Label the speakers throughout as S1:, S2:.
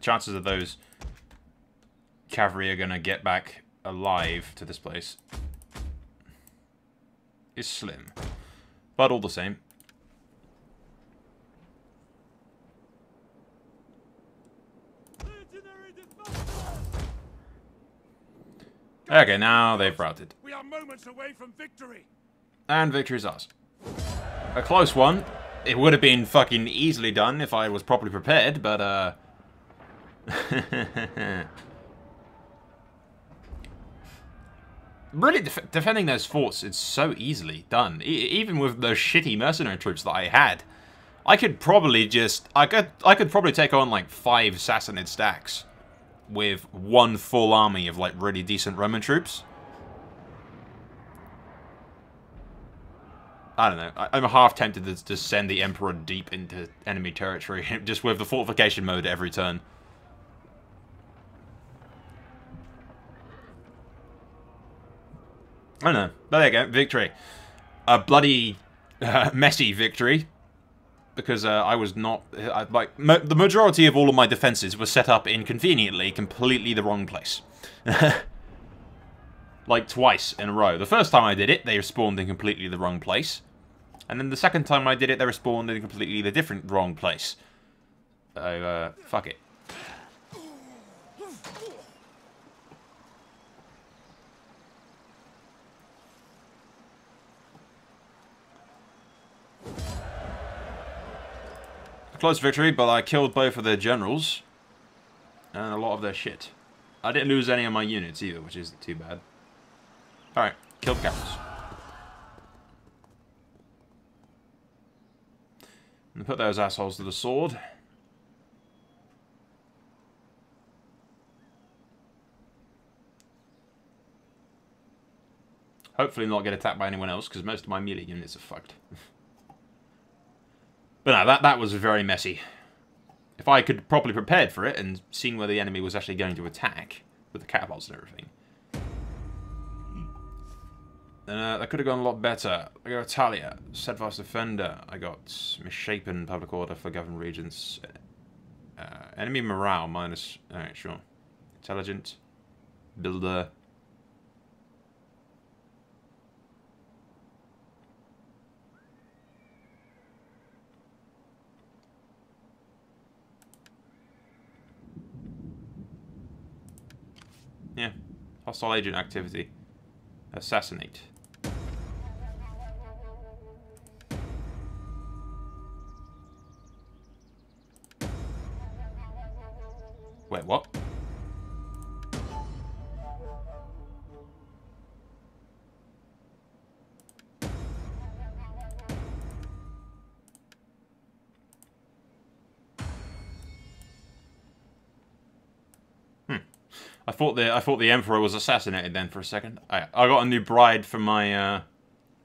S1: chances of those cavalry are gonna get back alive to this place is slim. But all the same. Okay, now they've routed.
S2: We are moments away from victory.
S1: And victory's ours. A close one. It would have been fucking easily done if I was properly prepared, but really, defending those forts is so easily done. Even with those shitty mercenary troops that I had, I could probably just... I could probably take on, like, 5 Sassanid stacks with one full army of, like, really decent Roman troops. I don't know. I'm half tempted to send the Emperor deep into enemy territory, just with the fortification mode every turn. I don't know. But there you go. Victory. A bloody, messy victory. Because I was not... the majority of all of my defenses were set up in, conveniently, completely the wrong place. Like, twice in a row. The first time I did it, they respawned in completely the wrong place. And then the second time I did it, they respawned in completely the different wrong place. So, fuck it. Close victory, but I killed both of their generals. And a lot of their shit. I didn't lose any of my units either, which isn't too bad. Alright, killed capitals. And put those assholes to the sword. Hopefully not get attacked by anyone else, because most of my melee units are fucked. But no, that was very messy. If I could properly prepared for it, and seeing where the enemy was actually going to attack, with the catapults and everything, that could have gone a lot better. I got Attila, Steadfast Defender. I got Misshapen, Public Order for Governed Regions. Enemy Morale, minus... Alright, sure. Intelligent. Builder. Yeah. Hostile agent activity. Assassinate. Wait, what? I thought the Emperor was assassinated then for a second. I got a new bride for my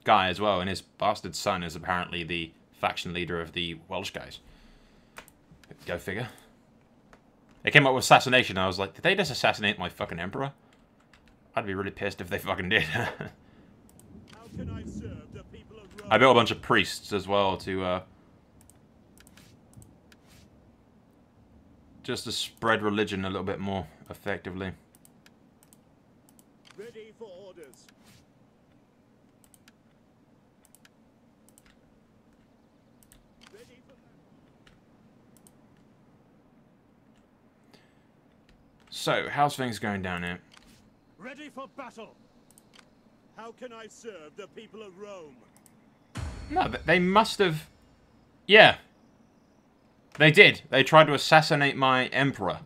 S1: guy as well, and his bastard son is apparently the faction leader of the Welsh guys. Go figure. They came up with assassination, and I was like, did they just assassinate my fucking Emperor? I'd be really pissed if they fucking did. How can I serve the people of Rome? I built a bunch of priests as well to just to spread religion a little bit more effectively.
S2: Ready for orders. Ready for...
S1: So, how's things going down here?
S2: Ready for battle. How can I serve the people of Rome?
S1: No, they must have... Yeah. They did. They tried to assassinate my Emperor.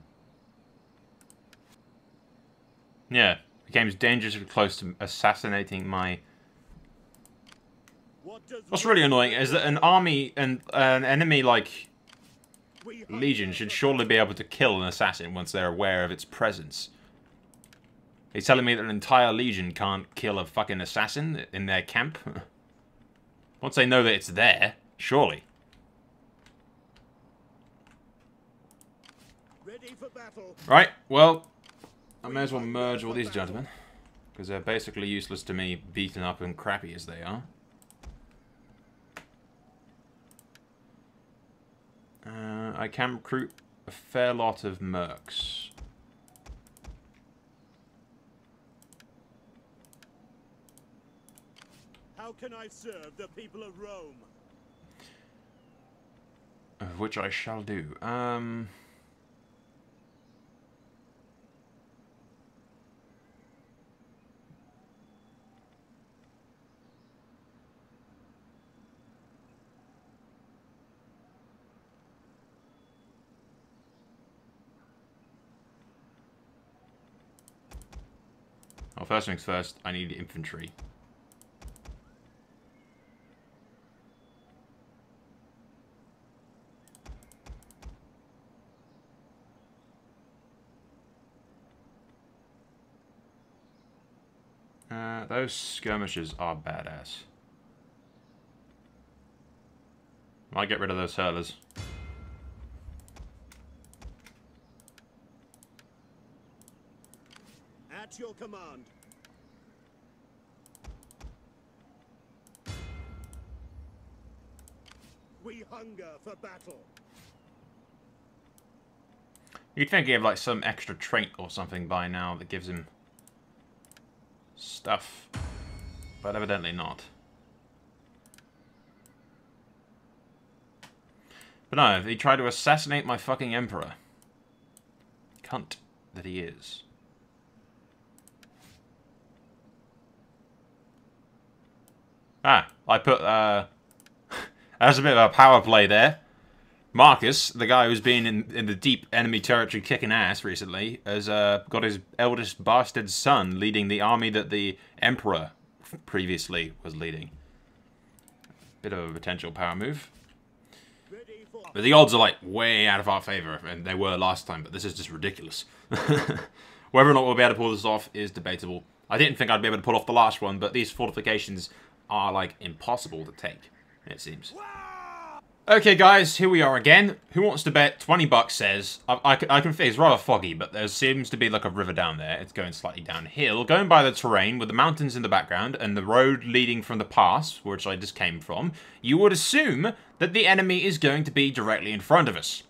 S1: Yeah. Became dangerously close to assassinating my... What's really annoying is that an army and an enemy like Legion should surely be able to kill an assassin once they're aware of its presence. He's telling me that an entire Legion can't kill a fucking assassin in their camp? Once they know that it's there, surely.
S2: Ready for battle.
S1: Right, well, I may as well merge all these gentlemen, because they're basically useless to me, beaten up and crappy as they are. I can recruit a fair lot of mercs.
S2: How can I serve the people of Rome?
S1: Which I shall do. Well, first things first, I need infantry. Those skirmishers are badass. Might get rid of those hurlers.
S2: At your command. We hunger for battle.
S1: You'd think he have like some extra trait or something by now that gives him stuff, but evidently not. But no, he tried to assassinate my fucking emperor. Cunt that he is. Ah, I put, that's a bit of a power play there. Marcus, the guy who's been in the deep enemy territory kicking ass recently, has got his eldest bastard son leading the army that the Emperor previously was leading. Bit of a potential power move. But the odds are like way out of our favour, and they were last time, but this is just ridiculous. Whether or not we'll be able to pull this off is debatable. I didn't think I'd be able to pull off the last one, but these fortifications are like impossible to take, it seems. Okay, guys, here we are again. Who wants to bet 20 bucks says... I can feel it's rather foggy, but there seems to be like a river down there. It's going slightly downhill. Going by the terrain with the mountains in the background and the road leading from the pass, which I just came from, you would assume that the enemy is going to be directly in front of us.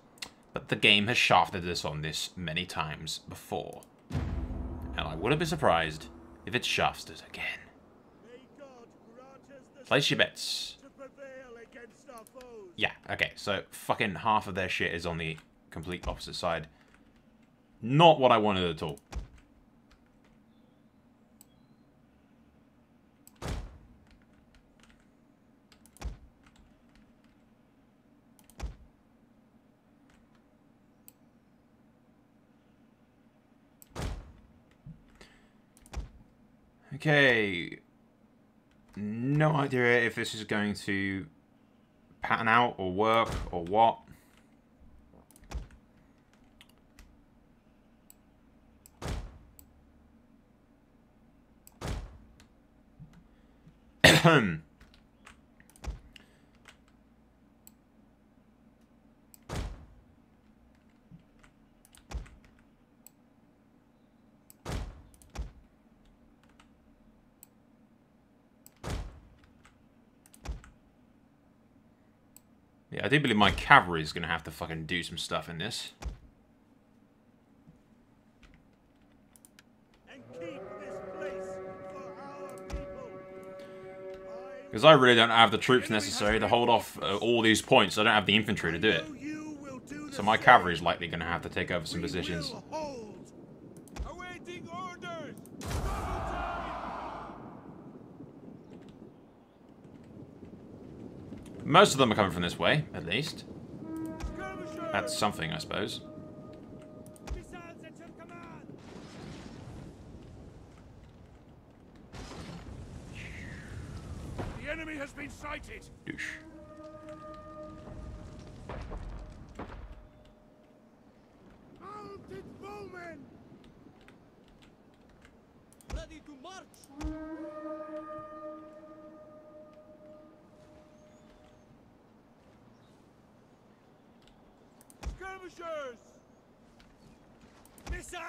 S1: But the game has shafted us on this many times before. And I wouldn't be surprised if it shafts us again. Place your bets. Yeah, okay, so fucking half of their shit is on the complete opposite side. Not what I wanted at all. Okay. No idea if this is going to pattern out or work or what. Yeah, I do believe my cavalry is going to have to fucking do some stuff in this. Because I really don't have the troops necessary to hold off all these points. I don't have the infantry to do it. So my cavalry is likely going to have to take over some positions. Most of them are coming from this way, at least. That's something, I suppose.
S2: The enemy has been sighted.
S1: Douche.
S2: Mounted bowmen.
S3: Ready to march.
S2: Skirmishers! Missile!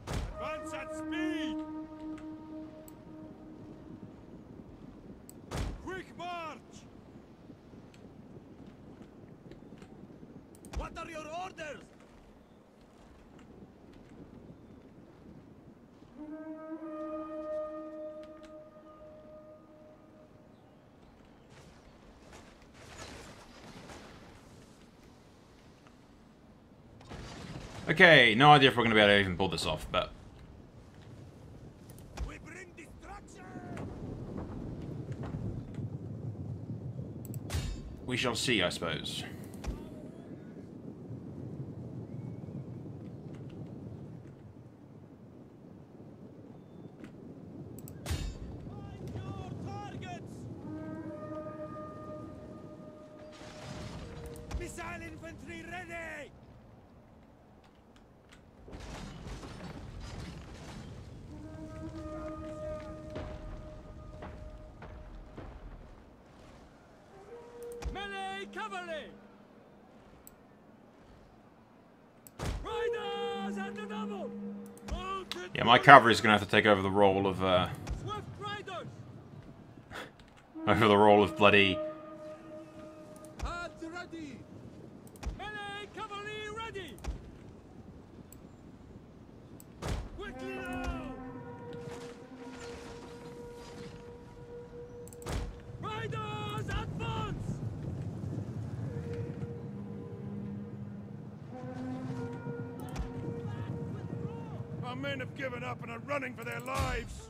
S2: Advance at speed! Quick march!
S3: What are your orders?
S1: Okay, no idea if we're going to be able to even pull this off, but...
S3: We bring destruction!
S1: we shall see, I suppose.
S3: Find your targets! Missile infantry ready! Melee cavalry! Riders at the double! Mounted
S1: Yeah, my cavalry's going to have to take over the role of,
S3: Swift riders!
S1: over the role of bloody...
S3: At ready! Melee cavalry ready! Quickly now! Riders advance!
S2: Our men have given up and are running for their lives.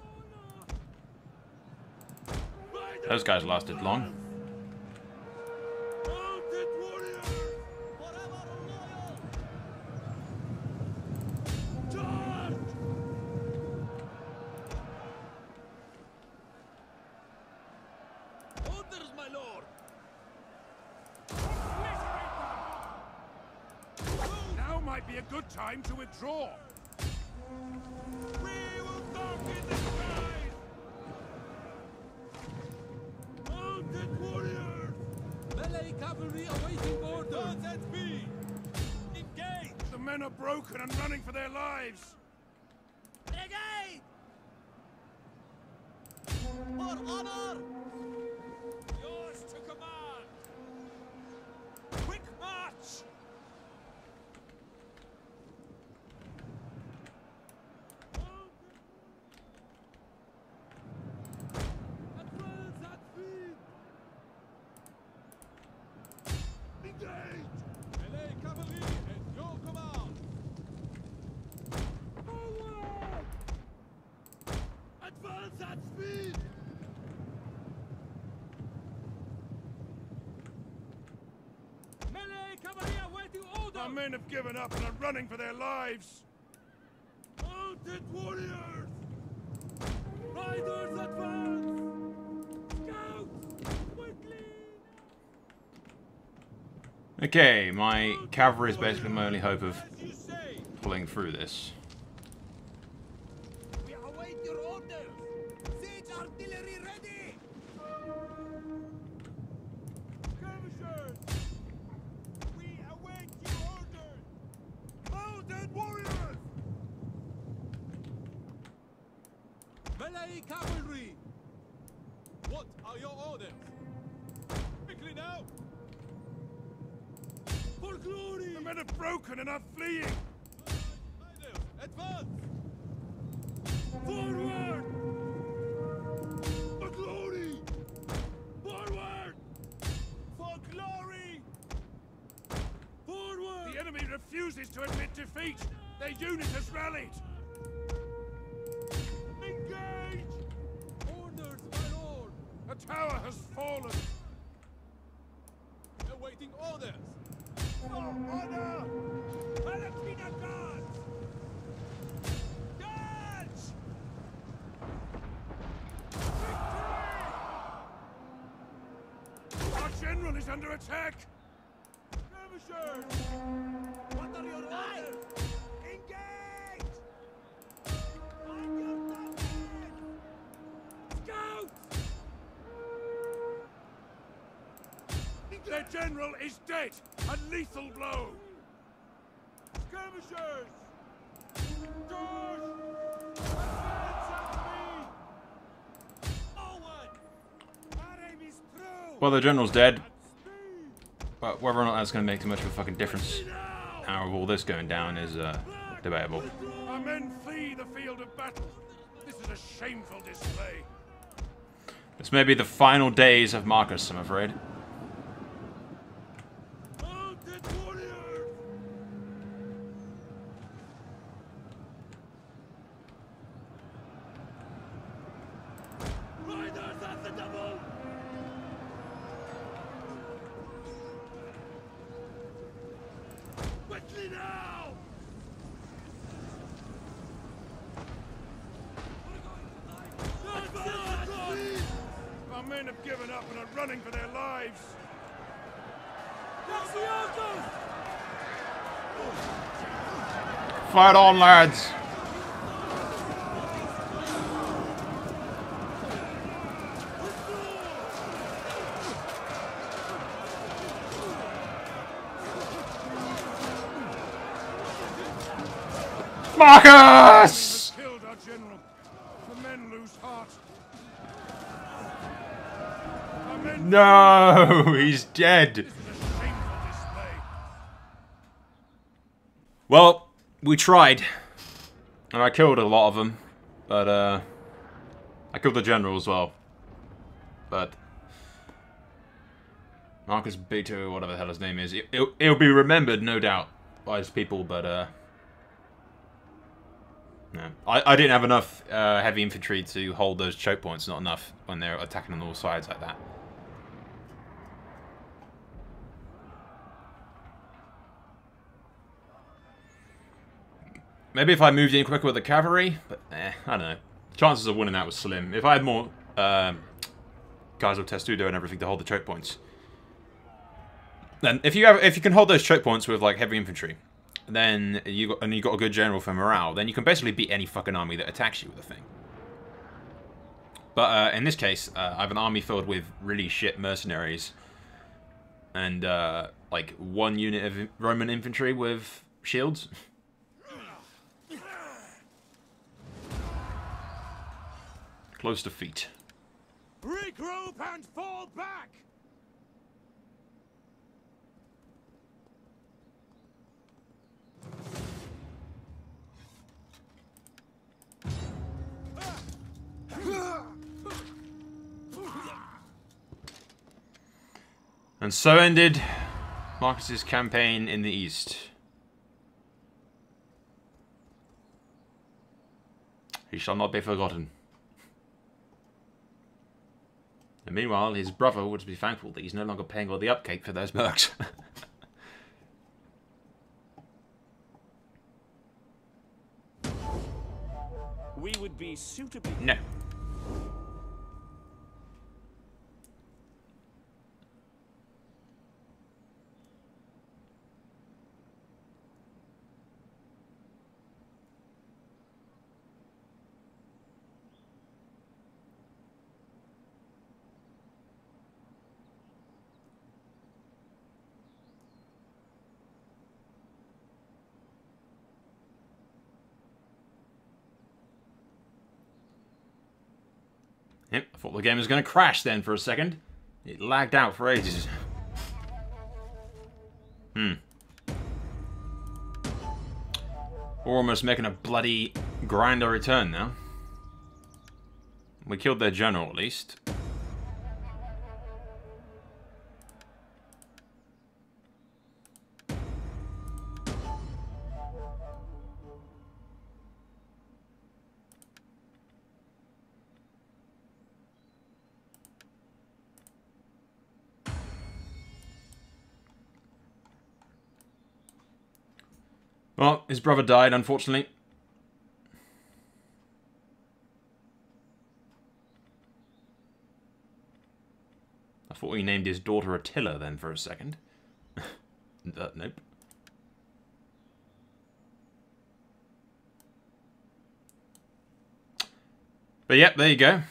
S1: Those guys lasted long.
S2: Mounted warriors!
S3: Forever loyal!
S2: Charge!
S3: Orders, my lord!
S2: Now might be a good time to withdraw.
S3: We will darken the skies!
S2: Mounted warriors!
S3: Melee cavalry awaiting orders! Guns at speed! Engage!
S2: The men are broken and running for their lives.
S3: Brigade! For honor! Yours to command! Quick march! Advance at speed!
S2: Engage!
S3: Melee cavalry at your command! Forward!
S2: Advance at speed!
S3: Melee cavalry awaiting orders!
S2: Our men have given up and are running for their lives. Mounted warriors!
S3: Riders advance! Scouts! Quickly!
S1: Okay, my cavalry is basically my only hope of
S3: As you say!
S1: pulling through this.
S3: We await your orders! Siege artillery ready! Skirmishers! We await your orders!
S2: Mounted warriors!
S3: Melee cavalry! What are your orders? Quickly now! For glory!
S2: The men have broken and are fleeing.
S3: Riders, advance!
S2: Forward! For glory! Forward!
S3: For glory! Forward!
S2: The enemy refuses to admit defeat. Their unit has rallied.
S3: Engage! Orders, my lord!
S2: A tower has fallen.
S3: Awaiting orders! For honor! Palatina guards! Charge! Victory!
S2: Our general is under attack.
S3: Skirmishers! What are your orders? Engage! On your target! Scouts!
S2: Their general is dead. A lethal blow.
S3: Skirmishers! Charge! Advance at speed! Forward! Our aim is through!
S1: Well, the general's dead.
S3: At speed!
S1: But whether or not that's going to make too much of a fucking difference out of all this going down is debatable.
S2: Our men flee the field of battle. This is a shameful display.
S1: This may be the final days of Marcus, I'm afraid.
S2: Mounted warriors! Riders at the double! Quickly now! Our men have given up and are running for their lives.
S1: Fight on, lads! Marcus!
S2: Killed our general. The men lose heart. Our men
S1: No, he's dead.
S2: This is a shameful display.
S1: Well, we tried. And I killed a lot of them. But, I killed the general as well. But Marcus Beto, whatever the hell his name is, it'll be remembered, no doubt, by his people, but, no. I didn't have enough heavy infantry to hold those choke points, not enough when they're attacking on all sides like that. Maybe if I moved in quicker with the cavalry, but I don't know. Chances of winning that was slim. If I had more guys with Testudo and everything to hold the choke points, then if you can hold those choke points with like heavy infantry, then you got a good general for morale, then you can basically beat any fucking army that attacks you with a thing. But in this case, I have an army filled with really shit mercenaries, and like one unit of Roman infantry with shields. Close defeat.
S2: Regroup and fall back!
S1: And so ended Marcus's campaign in the east. He shall not be forgotten. And meanwhile, his brother would be thankful that he's no longer paying all the upkeep for those mercs.
S4: We would be suitably...
S1: No. Yep, I thought the game was going to crash then for a second. It lagged out for ages. We're almost making a bloody grander return now. We killed their general at least. Well, his brother died, unfortunately. I thought he named his daughter Attila then for a second. Nope. But yep, there you go.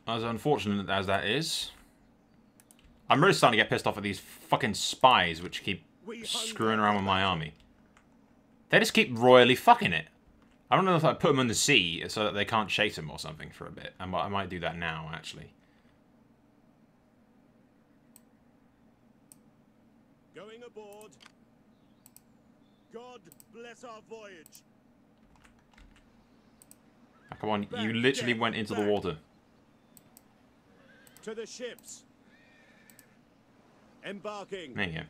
S1: As unfortunate as that is, I'm really starting to get pissed off at these fucking spies which keep screwing around with my army. They just keep royally fucking it. I don't know if I put them in the sea so that they can't chase them or something for a bit. I might do that now, actually.
S2: Going aboard. God bless our voyage.
S1: Oh, come on, you literally went into the water.
S2: To the ships. Embarking.
S1: There you go.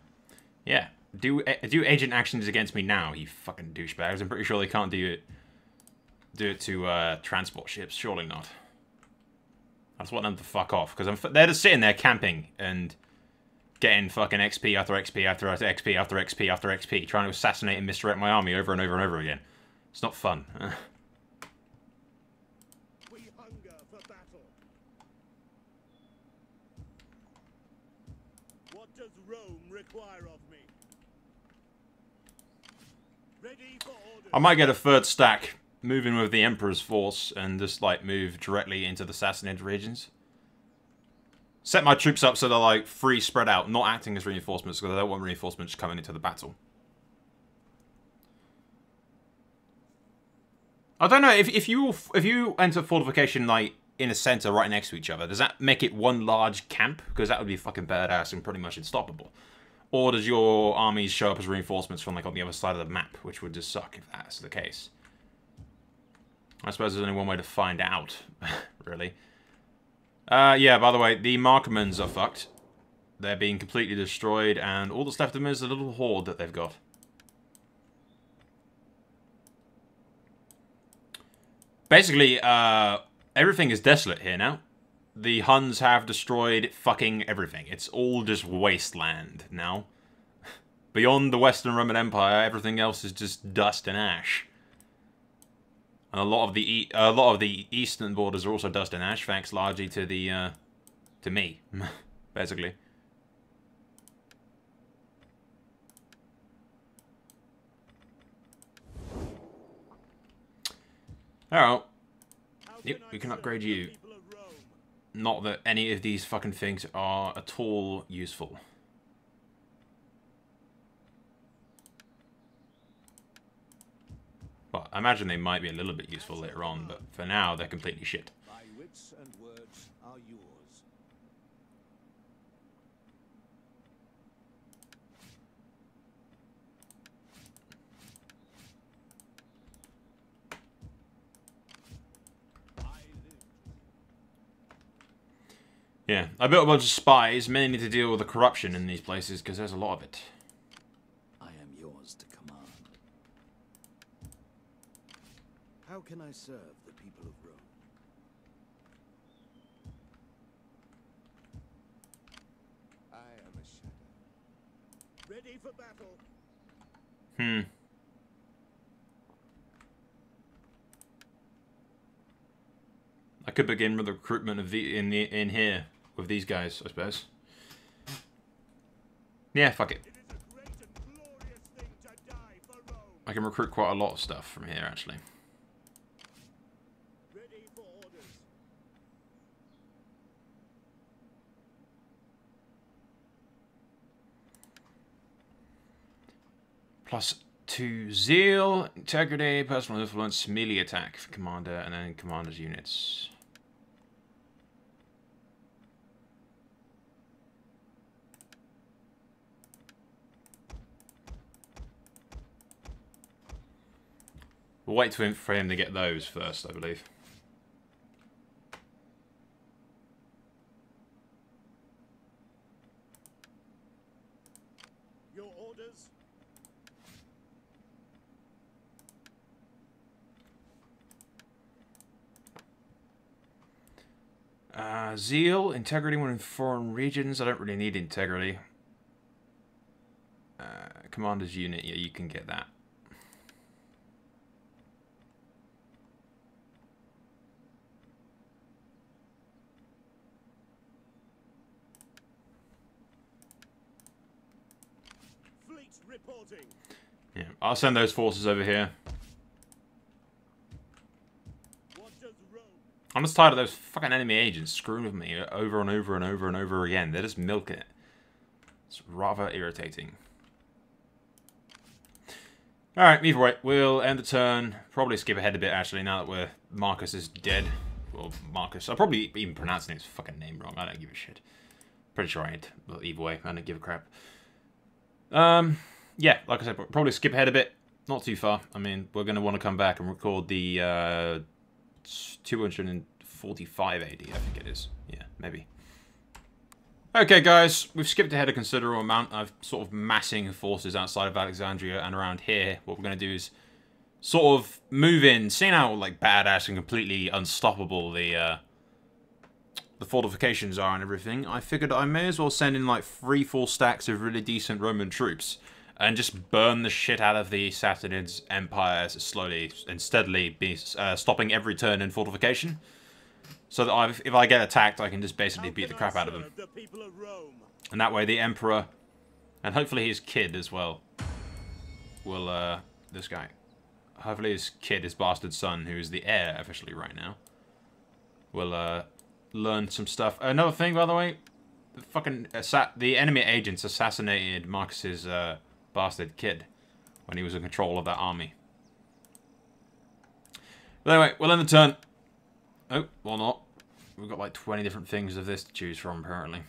S1: Yeah. Do agent actions against me now, you fucking douchebags. I'm pretty sure they can't do it to transport ships. Surely not. I just want them to fuck off, because they're just sitting there camping and getting fucking XP after XP after XP after XP after XP, trying to assassinate and misdirect my army over and over and over again. It's not fun.
S2: We hunger for battle. What does Rome require of me? Ready for orders.
S1: I might get a third stack, move in with the Emperor's force, and just, like, move directly into the Sassanid regions. Set my troops up so they're, like, free spread out, not acting as reinforcements, because I don't want reinforcements coming into the battle. I don't know, if you enter fortification, like, in a center right next to each other, does that make it one large camp? Because that would be fucking badass and pretty much unstoppable. Or does your armies show up as reinforcements from, like, on the other side of the map, which would just suck if that's the case. I suppose there's only one way to find out, really. Yeah, by the way, the Markmans are fucked. They're being completely destroyed, and all that's left of them is a little horde that they've got. Basically, everything is desolate here now. The Huns have destroyed fucking everything. It's all just wasteland now. Beyond the Western Roman Empire, everything else is just dust and ash. And a lot of the eastern borders are also dust and ash, thanks largely to the to me, basically. Alright. Yep, we can upgrade you. Not that any of these fucking things are at all useful. Well, I imagine they might be a little bit useful later on, but for now, they're completely shit.
S3: My wits and words are yours.
S1: Yeah, I built a bunch of spies, mainly to deal with the corruption in these places, because there's a lot of it.
S3: I am yours to command.
S5: How can I serve the people of Rome?
S2: I am a shadow. Ready for battle.
S1: I could begin with the recruitment of in here with these guys, I suppose. Yeah, fuck it.
S2: It is a great and glorious thing to die for Rome.
S1: I can recruit quite a lot of stuff from here, actually.
S2: Ready for orders.
S1: +2 zeal, integrity, personal influence, melee attack for commander, and then commander's units. We'll wait for him to get those first, I believe.
S2: Your orders.
S1: Zeal, integrity when in foreign regions. I don't really need integrity. Commander's unit, yeah, you can get that.
S2: Fleet reporting.
S1: Yeah, I'll send those forces over here.
S2: What does Rome?
S1: I'm just tired of those fucking enemy agents screwing with me over and over and over and over again. They're just milking it. It's rather irritating. Alright, either way, we'll end the turn. Probably skip ahead a bit, actually, now that Marcus is dead. Well, Marcus. I'm probably even pronouncing his fucking name wrong. I don't give a shit. Pretty sure I ain't. But either way, I don't give a crap. Yeah, like I said, probably skip ahead a bit. Not too far. I mean, we're going to want to come back and record the 245 AD, I think it is. Yeah, maybe. Okay, guys, we've skipped ahead a considerable amount. I've sort of massing forces outside of Alexandria and around here. What we're going to do is sort of move in, seeing how like badass and completely unstoppable the fortifications are and everything. I figured I may as well send in like 3-4 stacks of really decent Roman troops and just burn the shit out of the Sassanids' empire slowly and steadily, be stopping every turn in fortification. So that if I get attacked, I can just basically beat the crap out of them. And that way the Emperor, and hopefully his kid as well, will, this guy. Hopefully his kid, his bastard son, who is the heir officially right now, will, learn some stuff. Another thing, by the way, the enemy agents assassinated Marcus's, bastard kid when he was in control of that army. But anyway, we'll end the turn. Oh, or not. We've got like 20 different things of this to choose from, apparently.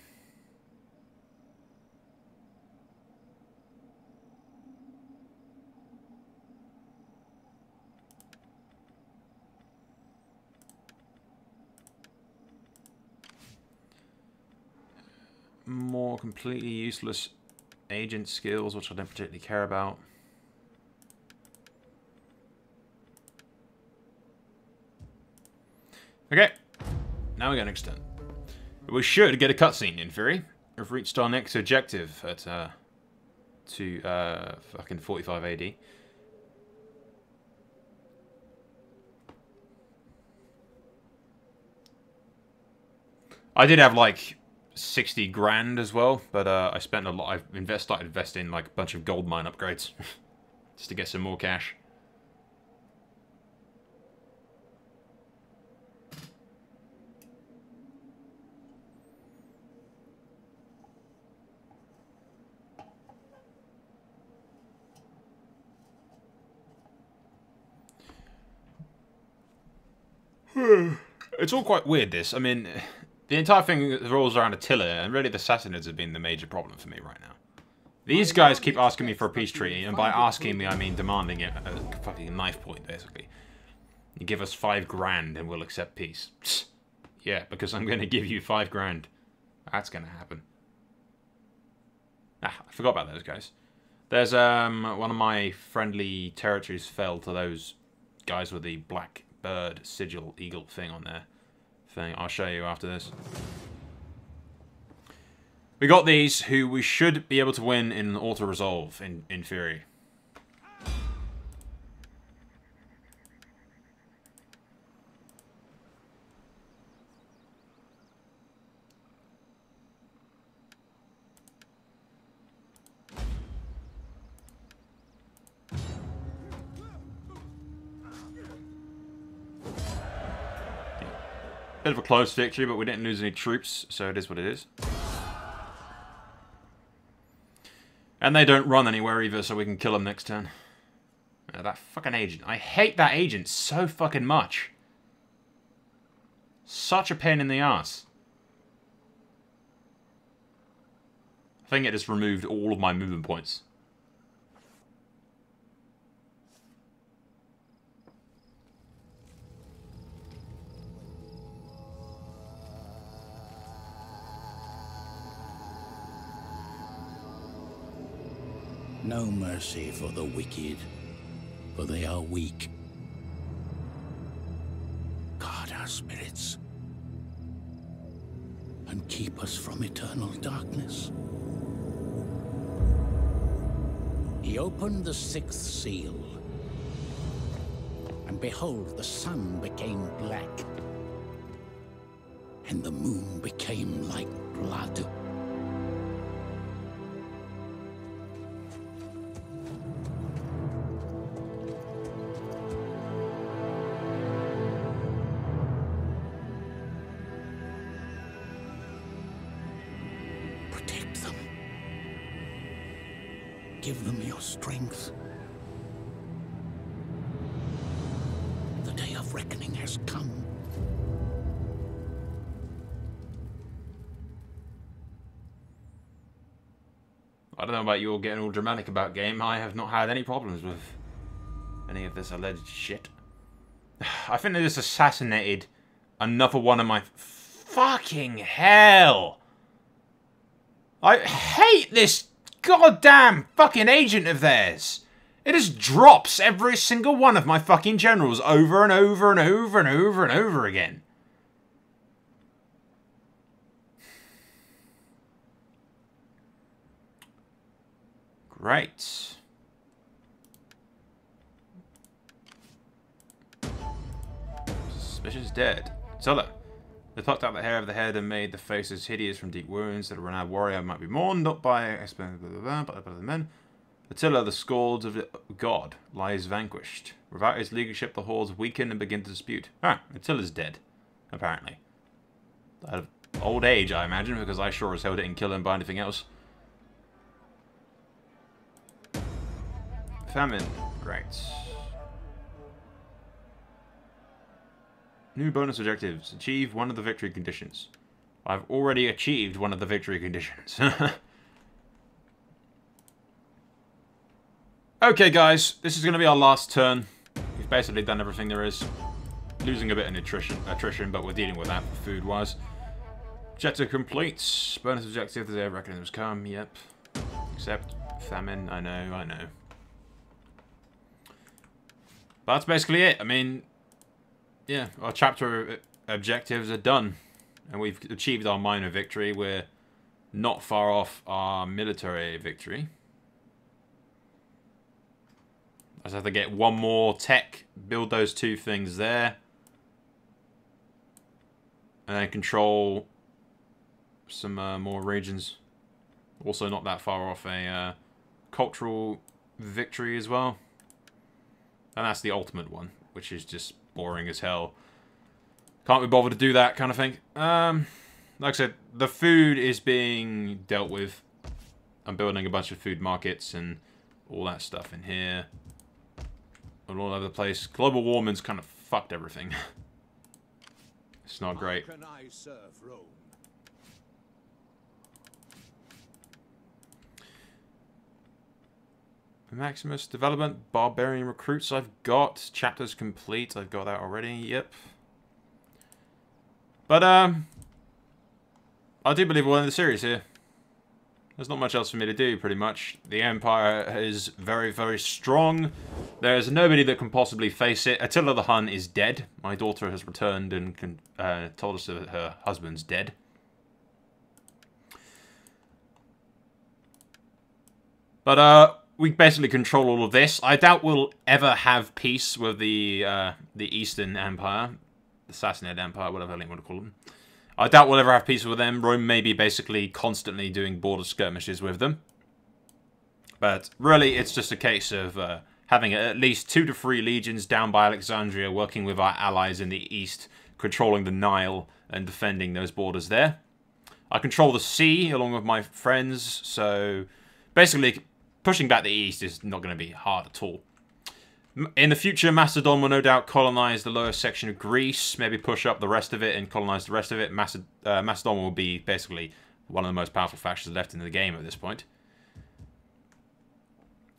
S1: More completely useless agent skills, which I don't particularly care about. Okay, now we're going to extend. We should get a cutscene, in theory. We've reached our next objective at fucking 45 AD. I did have like 60 grand as well, but I spent a lot. I've started investing like a bunch of gold mine upgrades just to get some more cash. It's all quite weird, this. I mean, the entire thing revolves around Attila, and really the Sassanids have been the major problem for me right now. These guys keep asking me for a peace treaty, and by asking me, I mean demanding it at a fucking knife point, basically. You give us 5 grand and we'll accept peace. Yeah, because I'm going to give you 5 grand. That's going to happen. Ah, I forgot about those guys. There's, one of my friendly territories fell to those guys with the black bird sigil eagle thing on their thing. I'll show you after this. We got these, who we should be able to win in auto-resolve, in theory. Bit of a close victory, but we didn't lose any troops, so it is what it is. And they don't run anywhere either, so we can kill them next turn. That fucking agent. I hate that agent so fucking much. Such a pain in the ass. I think it just removed all of my movement points.
S5: No mercy for the wicked, for they are weak. Guard our spirits, and keep us from eternal darkness. He opened the 6th seal, and behold, the sun became black, and the moon became like blood. Give them your strength. has come.
S1: I don't know about you all getting all dramatic about game. I have not had any problems with any of this alleged shit. I think they just assassinated another one of my... Fucking hell! I hate this goddamn fucking agent of theirs. It just drops every single one of my fucking generals over and over and over and over and over again. Great. Suspicious dead. Attila. They plucked out the hair of the head and made the faces hideous from deep wounds. That a renowned warrior might be mourned, not by but by the men. Attila, the scourge of God, lies vanquished. Without his leadership, the hordes weaken and begin to dispute. Ah, Attila's dead, apparently. Out of old age, I imagine, because I sure as hell didn't kill him by anything else. Famine. Great. New bonus objectives. Achieve one of the victory conditions. I've already achieved one of the victory conditions. Okay, guys. This is going to be our last turn. We've basically done everything there is. Losing a bit of attrition, but we're dealing with that food-wise. Objective complete. Bonus objective. The day of reckoning has come. Yep. Except famine. I know. But that's basically it. I mean, yeah, our chapter objectives are done. And we've achieved our minor victory. We're not far off our military victory. I just have to get one more tech, build those two things there. And then control some more regions. Also not that far off a cultural victory as well. And that's the ultimate one, which is just boring as hell. Can't be bothered to do that kind of thing. Like I said, the food is being dealt with. I'm building a bunch of food markets and all that stuff in here. And all over the place. Global warming's kind of fucked everything. It's not great.
S2: How can I serve Rome?
S1: Maximus development, barbarian recruits I've got. Chapters complete, I've got that already, yep. But, I do believe we'll end the series here. There's not much else for me to do, pretty much. The Empire is very, very strong. There's nobody that can possibly face it. Attila the Hun is dead. My daughter has returned and told us that her husband's dead. But, we basically control all of this. I doubt we'll ever have peace with the Eastern Empire. The Sassanid Empire, whatever you want to call them. I doubt we'll ever have peace with them. Rome may be basically constantly doing border skirmishes with them. But really, it's just a case of having at least 2 to 3 legions down by Alexandria, working with our allies in the east, controlling the Nile and defending those borders there. I control the sea along with my friends, so basically pushing back the east is not going to be hard at all. In the future, Macedon will no doubt colonize the lower section of Greece, maybe push up the rest of it and colonize the rest of it. Macedon will be basically one of the most powerful factions left in the game at this point.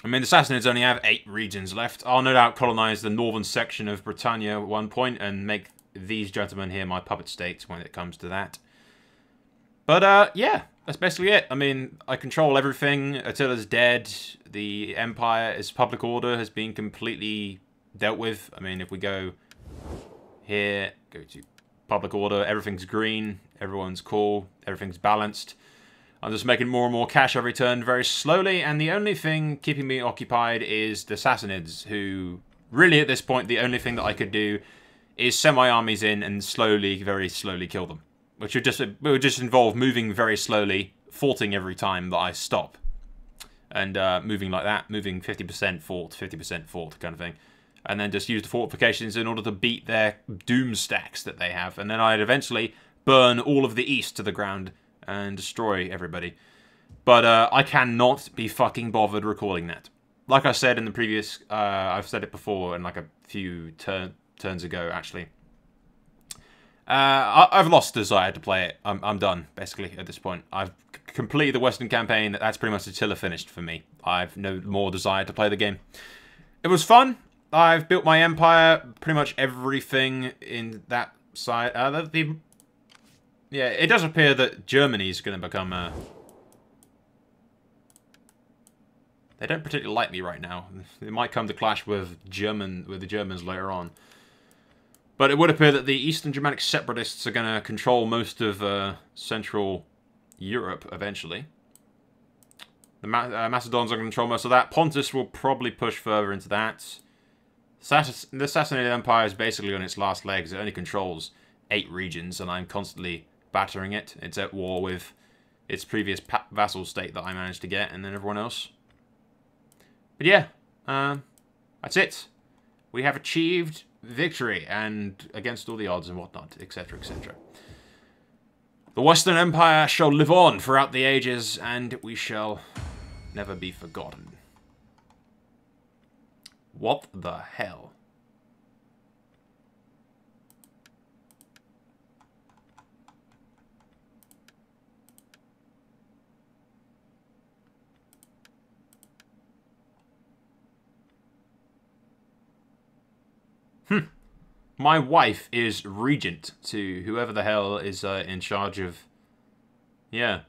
S1: I mean, the Sassanids only have 8 regions left. I'll no doubt colonize the northern section of Britannia at one point and make these gentlemen here my puppet states when it comes to that. But, yeah, that's basically it. I mean, I control everything. Attila's dead. The Empire's public order has been completely dealt with. I mean, if we go here, go to public order, everything's green, everyone's cool, everything's balanced. I'm just making more and more cash every turn very slowly, and the only thing keeping me occupied is the Sassanids, who, really at this point, the only thing that I could do is send my armies in and slowly, very slowly kill them. Which would just involve moving very slowly, forting every time that I stop. And moving like that, moving 50% fort, 50% fort kind of thing. And then just use the fortifications in order to beat their doom stacks that they have. And then I'd eventually burn all of the east to the ground and destroy everybody. But I cannot be fucking bothered recalling that. Like I said in the previous, I've said it before in like a few turns ago actually. I've lost desire to play it. I'm done, basically, at this point. I've completed the Western campaign. That's pretty much Attila finished for me. I've no more desire to play the game. It was fun. I've built my empire, pretty much everything in that side. Yeah, it does appear that Germany's going to become a... They don't particularly like me right now. It might come to clash with the Germans later on. But it would appear that the Eastern Germanic separatists are going to control most of Central Europe eventually. The Macedons are going to control most of that. Pontus will probably push further into that. The Sassanid Empire is basically on its last legs. It only controls 8 regions, and I'm constantly battering it. It's at war with its previous vassal state that I managed to get, and then everyone else. But yeah, that's it. We have achieved victory, and against all the odds and whatnot, etc., etc. The Western Empire shall live on throughout the ages, and we shall never be forgotten. What the hell? My wife is regent to whoever the hell is in charge of... Yeah.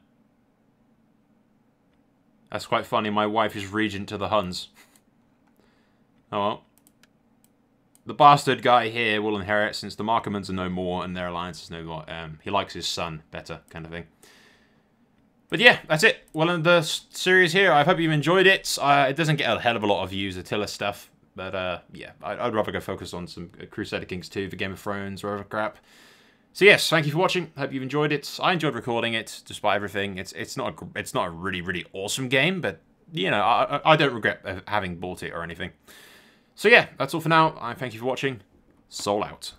S1: That's quite funny. My wife is regent to the Huns. Oh well. The bastard guy here will inherit since the Markomans are no more and their alliance is no more. He likes his son better, kind of thing. But yeah, that's it. Well, in the series here, I hope you've enjoyed it. It doesn't get a hell of a lot of views, Attila stuff. But, yeah, I'd rather go focus on some Crusader Kings 2 for Game of Thrones or other crap. So, yes, thank you for watching. Hope you've enjoyed it. I enjoyed recording it, despite everything. It's not a really, really awesome game, but, you know, I don't regret having bought it or anything. So, yeah, that's all for now. I thank you for watching. Soul out.